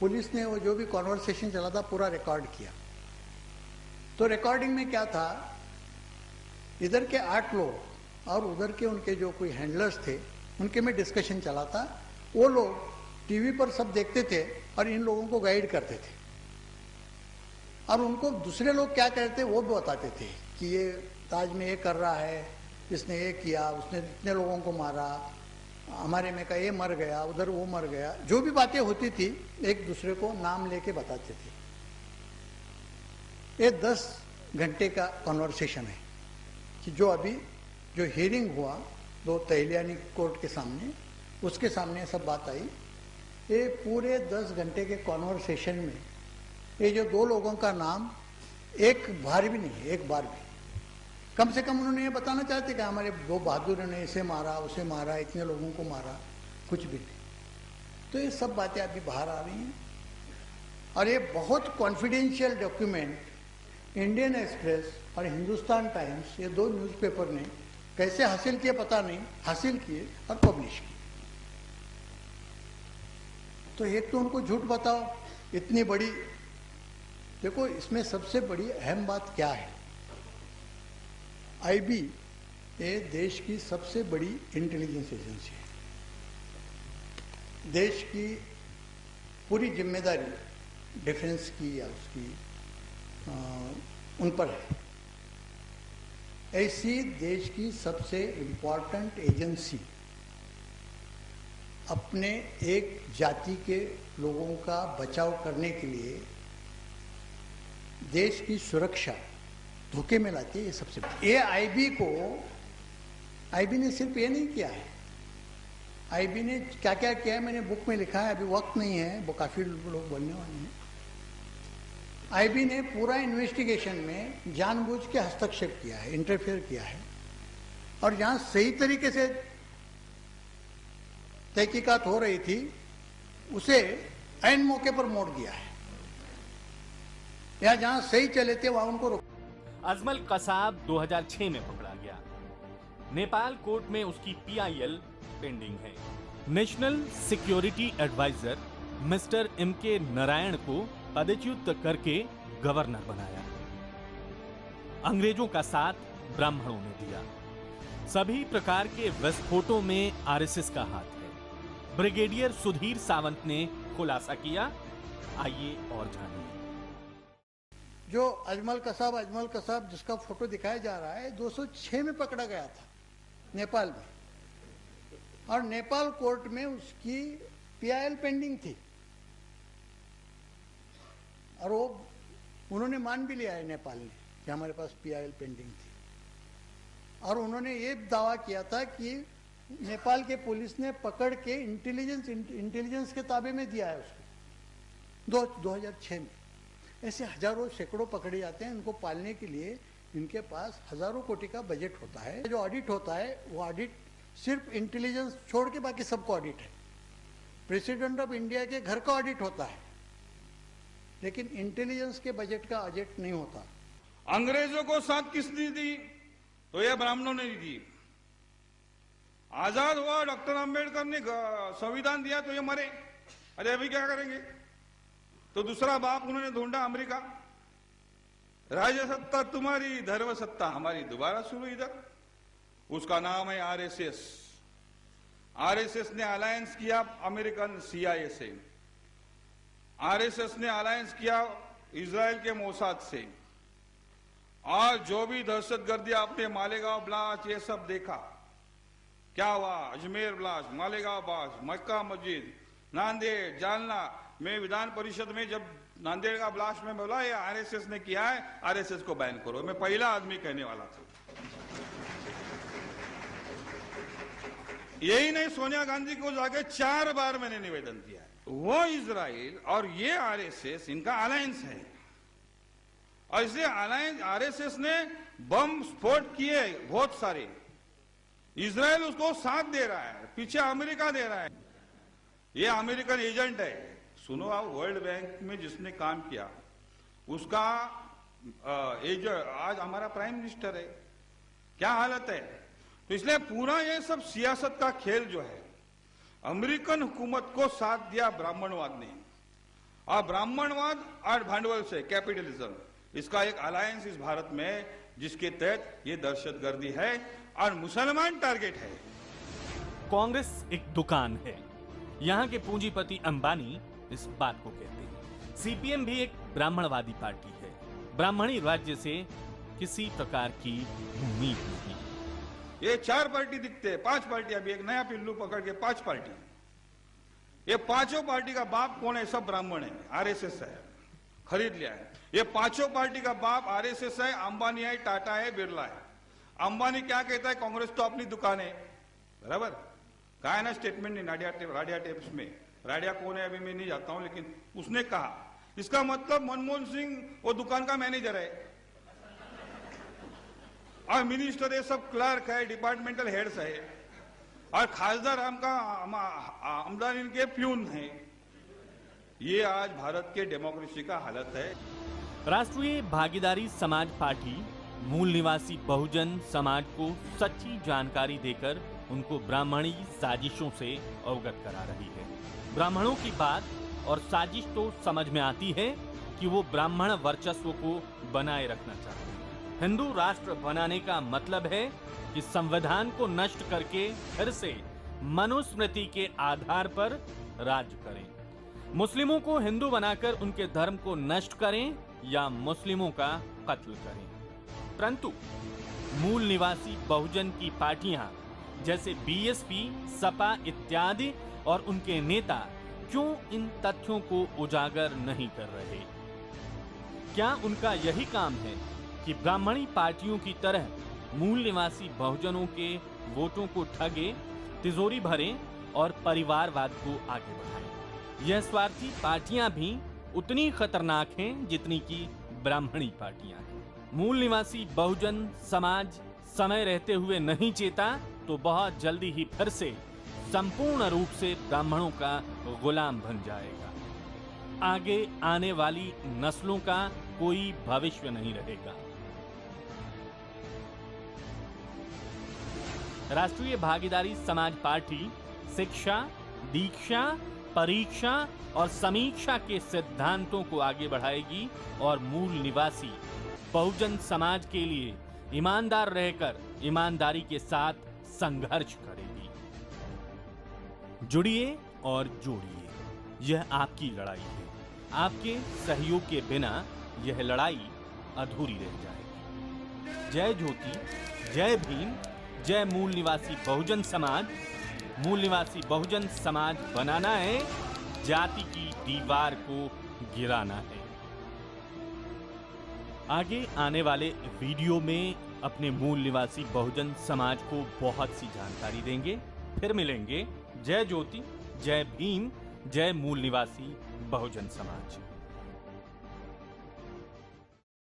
Police ने वो जो भी कॉन्वर्सेशन चला था पूरा रिकॉर्ड किया। तो रिकॉर्डिंग में क्या था, इधर के 8 लोग और उधर के उनके जो कोई हैंडलर्स थे उनके में डिस्कशन चला था। वो लोग टीवी पर सब देखते थे और इन लोगों को गाइड करते थे और उनको दूसरे लोग क्या कहते वो भी बताते थे कि ये ताज में ये कर रहा है, इसने ये किया, उसने इतने लोगों को मारा, हमारे में का ये मर गया, उधर वो मर गया। जो भी बातें होती थी एक दूसरे को नाम लेके बताते थे। ये 10 घंटे का कॉन्वर्सेशन है कि जो अभी जो हियरिंग हुआ 2 तहलियानी कोर्ट के सामने, उसके सामने सब बात आई। ये पूरे 10 घंटे के कॉन्वर्सेशन में ये जो 2 लोगों का नाम एक बार भी नहीं, एक बार भी, कम से कम उन्होंने ये बताना चाहते कि हमारे 2 बहादुर ने इसे मारा, उसे मारा, इतने लोगों को मारा, कुछ भी नहीं। तो ये सब बातें अभी बाहर आ रही हैं और ये बहुत कॉन्फिडेंशियल डॉक्यूमेंट इंडियन एक्सप्रेस और हिंदुस्तान टाइम्स, ये 2 न्यूज़पेपर ने कैसे हासिल किए पता नहीं, हासिल किए और पब्लिश किए। तो एक तो उनको झूठ बताओ, इतनी बड़ी, देखो इसमें सबसे बड़ी अहम बात क्या है, आईबी ये देश की सबसे बड़ी इंटेलिजेंस एजेंसी है। देश की पूरी जिम्मेदारी डिफेंस की या उसकी उन पर है। ऐसी देश की सबसे इम्पॉर्टेंट एजेंसी अपने एक जाति के लोगों का बचाव करने के लिए देश की सुरक्षा धोखे में लाती है, ये सबसे ये आईबी ने सिर्फ ये नहीं किया है, आईबी ने क्या क्या किया है मैंने बुक में लिखा है, अभी वक्त नहीं है, वो काफ़ी लोग बोलने वाले हैं। आईबी ने पूरा इन्वेस्टिगेशन में जानबूझ के हस्तक्षेप किया है, इंटरफेयर किया है और जहाँ सही तरीके से तहकीकात हो रही थी उसे ऐन मौके पर मोड़ दिया है, या जहाँ सही चले थे वहाँ उनको रोक। अजमल कसाब 2006 में पकड़ा गया। नेपाल कोर्ट में उसकी पीआईएल पेंडिंग है। National security adviser mister MK Narayan को पदच्युत करके गवर्नर बनाया। अंग्रेजों का साथ ब्राह्मणों ने दिया। सभी प्रकार के विस्फोटों में आरएसएस का हाथ है। ब्रिगेडियर सुधीर सावंत ने खुलासा किया, आइए और जानिए। जो अजमल कसाब जिसका फोटो दिखाया जा रहा है 206 में पकड़ा गया था नेपाल में, और नेपाल कोर्ट में उसकी पीआईएल पेंडिंग थी और वो उन्होंने मान भी लिया है नेपाल ने कि हमारे पास पीआईएल पेंडिंग थी, और उन्होंने ये दावा किया था कि नेपाल के पुलिस ने पकड़ के इंटेलिजेंस के ताबे में दिया है उसको 2006 में। ऐसे हजारों सैकड़ों पकड़े जाते हैं। इनको पालने के लिए इनके पास हजारों कोटि का बजट होता है। जो ऑडिट होता है वो ऑडिट सिर्फ इंटेलिजेंस छोड़ के बाकी सबको ऑडिट है। प्रेसिडेंट ऑफ इंडिया के घर का ऑडिट होता है, लेकिन इंटेलिजेंस के बजट का ऑडिट नहीं होता। अंग्रेजों को साथ किसने दी? तो यह ब्राह्मणों ने दी। आजाद हुआ, डॉक्टर अंबेडकर ने संविधान दिया तो ये मरे। अरे अभी क्या करेंगे? तो दूसरा बाप उन्होंने ढूंढा अमेरिका। राज्य सत्ता तुम्हारी, धर्म सत्ता हमारी, दोबारा शुरू इधर। उसका नाम है आरएसएस। आरएसएस ने अलायंस किया अमेरिकन सीआईए से, आरएसएस ने अलायंस किया इजराइल के मोसाद से, और जो भी दहशतगर्दी आपने मालेगांव ब्लास्ट ये सब देखा, क्या हुआ? अजमेर ब्लास्ट, मालेगांव ब्लास्ट, मक्का मस्जिद, नांदेड़, जालना। मैं विधान परिषद में जब नांदेड़ का ब्लास्ट में बोला ये आरएसएस ने किया है, आरएसएस को बैन करो, मैं पहला आदमी कहने वाला था। यही नहीं, सोनिया गांधी को जाके 4 बार मैंने निवेदन किया है। वो इजराइल और ये आरएसएस, इनका अलायंस है, और इसलिए अलायंस आरएसएस ने बम स्फोट किए बहुत सारे। इजराइल उसको साथ दे रहा है, पीछे अमेरिका दे रहा है। ये अमेरिकन एजेंट है। सुनो, आप वर्ल्ड बैंक में जिसने काम किया उसका एजेंट आज हमारा प्राइम मिनिस्टर है। क्या हालत है? तो इसलिए पूरा ये सब सियासत का खेल जो है, अमेरिकन हुकूमत को साथ दिया ब्राह्मणवाद ने, और ब्राह्मणवाद और भांडवल से कैपिटलिज्म, इसका एक अलायंस इस भारत में, जिसके तहत ये दहशतगर्दी है और मुसलमान टारगेट है। कांग्रेस एक दुकान है, यहाँ के पूंजीपति अंबानी इस बात को कहते हैं। सीपीएम भी एक ब्राह्मणवादी पार्टी है। ब्राह्मणी राज्य से किसी प्रकार की उम्मीद नहीं। ये 4 पार्टी दिखते हैं, 5 पार्टी, अभी एक नया पिल्लू पकड़ के 5 पार्टी। ये पांचों पार्टी का बाप कौन है? सब ब्राह्मण है, आरएसएस है, खरीद लिया है। ये पांचों पार्टी का बाप आरएसएस है, अंबानी है, टाटा है, बिरला है। अंबानी क्या कहता है? कांग्रेस तो अपनी दुकान है, बराबर। कहा है ना स्टेटमेंट नहीं, राडिया टेप्स में। राडिया कौन है अभी मैं नहीं जाता हूं, लेकिन उसने कहा। इसका मतलब मनमोहन सिंह वो दुकान का मैनेजर है और मिनिस्टर है, सब क्लर्क है, डिपार्टमेंटल हेड्स है, और खासदार आमदानी के प्यून है। ये आज भारत के डेमोक्रेसी का हालत है। राष्ट्रीय भागीदारी समाज पार्टी मूल निवासी बहुजन समाज को सच्ची जानकारी देकर उनको ब्राह्मणी साजिशों से अवगत करा रही है। ब्राह्मणों की बात और साजिश तो समझ में आती है कि वो ब्राह्मण वर्चस्व को बनाए रखना चाहते हैं। हिंदू राष्ट्र बनाने का मतलब है कि संविधान को नष्ट करके फिर से मनुस्मृति के आधार पर राज्य करें। मुस्लिमों को हिंदू बनाकर उनके धर्म को नष्ट करें या मुस्लिमों का कत्ल करें। परंतु मूल निवासी बहुजन की पार्टियां जैसे बीएसपी, सपा इत्यादि और उनके नेता क्यों इन तथ्यों को उजागर नहीं कर रहे? क्या उनका यही काम है कि ब्राह्मणी पार्टियों की तरह मूल निवासी बहुजनों के वोटों को ठगे, तिजोरी भरें और परिवारवाद को आगे बढ़ाएं? यह स्वार्थी पार्टियां भी उतनी खतरनाक हैं जितनी कि ब्राह्मणी पार्टियां हैं। मूल निवासी बहुजन समाज समय रहते हुए नहीं चेता तो बहुत जल्दी ही फिर से संपूर्ण रूप से ब्राह्मणों का गुलाम बन जाएगा। आगे आने वाली नस्लों का कोई भविष्य नहीं रहेगा। राष्ट्रीय भागीदारी समाज पार्टी शिक्षा, दीक्षा, परीक्षा और समीक्षा के सिद्धांतों को आगे बढ़ाएगी और मूल निवासी बहुजन समाज के लिए ईमानदार रहकर ईमानदारी के साथ संघर्ष करेगी। जुड़िए और जोड़िए, यह आपकी लड़ाई है। आपके सहयोग के बिना यह लड़ाई अधूरी रह जाएगी। जय ज्योति, जय भीम, जय मूल निवासी बहुजन समाज। मूल निवासी बहुजन समाज बनाना है, जाति की दीवार को गिराना है। आगे आने वाले वीडियो में अपने मूल निवासी बहुजन समाज को बहुत सी जानकारी देंगे। फिर मिलेंगे। जय ज्योति, जय भीम, जय मूल निवासी बहुजन समाज।